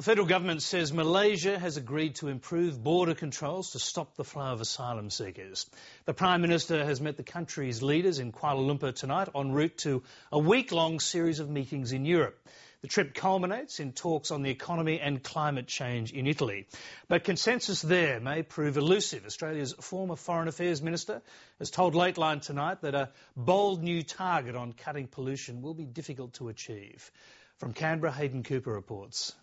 The federal government says Malaysia has agreed to improve border controls to stop the flow of asylum seekers. The Prime Minister has met the country's leaders in Kuala Lumpur tonight en route to a week-long series of meetings in Europe. The trip culminates in talks on the economy and climate change in Italy. But consensus there may prove elusive. Australia's former Foreign Affairs Minister has told Lateline tonight that a bold new target on cutting pollution will be difficult to achieve. From Canberra, Hayden Cooper reports.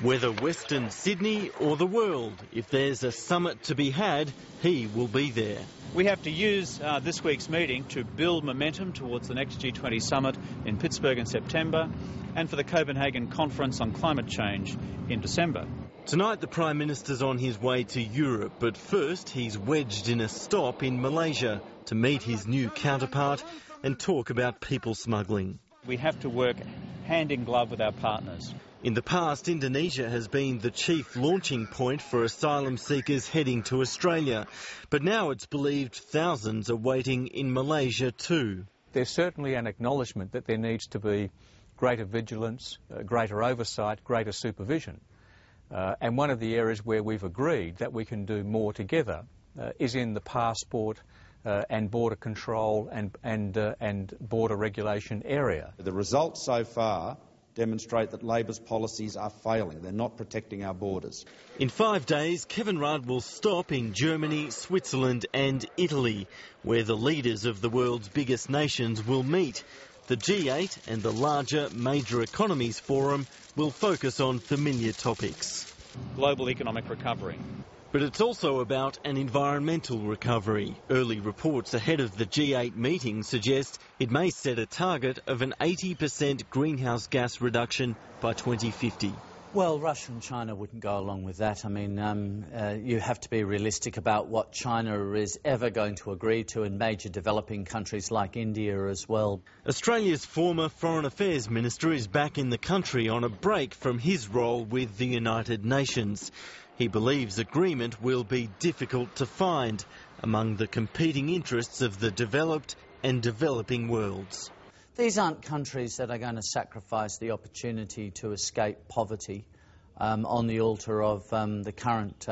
Whether Western Sydney or the world, if there's a summit to be had, he will be there. We have to use this week's meeting to build momentum towards the next G20 summit in Pittsburgh in September and for the Copenhagen Conference on Climate Change in December. Tonight the Prime Minister's on his way to Europe, but first he's wedged in a stop in Malaysia to meet his new counterpart and talk about people smuggling. We have to work hand in glove with our partners. In the past, Indonesia has been the chief launching point for asylum seekers heading to Australia. But now it's believed thousands are waiting in Malaysia too. There's certainly an acknowledgement that there needs to be greater vigilance, greater oversight, greater supervision. And one of the areas where we've agreed that we can do more together is in the passport and border control and border regulation area. The results so far demonstrate that Labor's policies are failing. They're not protecting our borders. In 5 days, Kevin Rudd will stop in Germany, Switzerland and Italy, where the leaders of the world's biggest nations will meet. The G8 and the larger Major Economies Forum will focus on familiar topics. Global economic recovery. But it's also about an environmental recovery. Early reports ahead of the G8 meeting suggest it may set a target of an 80% greenhouse gas reduction by 2050. Well, Russia and China wouldn't go along with that. I mean, you have to be realistic about what China is ever going to agree to, and major developing countries like India as well. Australia's former Foreign Affairs Minister is back in the country on a break from his role with the United Nations. He believes agreement will be difficult to find among the competing interests of the developed and developing worlds. These aren't countries that are going to sacrifice the opportunity to escape poverty on the altar of the current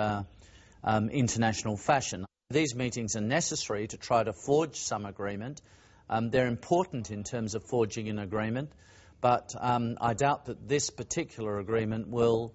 international fashion. These meetings are necessary to try to forge some agreement. They're important in terms of forging an agreement. But I doubt that this particular meeting will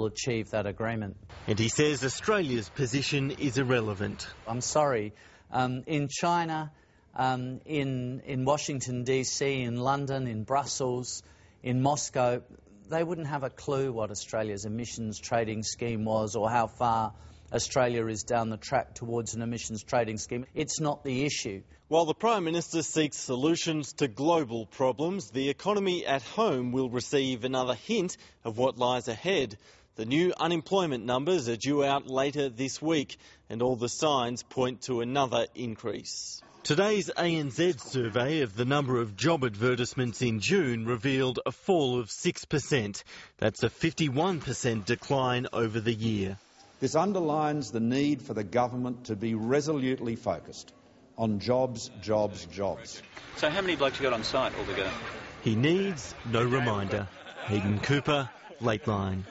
achieve that agreement. And he says Australia's position is irrelevant. I'm sorry. In China, in Washington DC, in London, in Brussels, in Moscow, they wouldn't have a clue what Australia's emissions trading scheme was or how far Australia is down the track towards an emissions trading scheme. It's not the issue. While the Prime Minister seeks solutions to global problems, the economy at home will receive another hint of what lies ahead. The new unemployment numbers are due out later this week, and all the signs point to another increase. Today's ANZ survey of the number of job advertisements in June revealed a fall of 6%. That's a 51% decline over the year. This underlines the need for the government to be resolutely focused on jobs, jobs, jobs. So how many blokes you got on site altogether? He needs no reminder. Hayden Cooper, Lateline.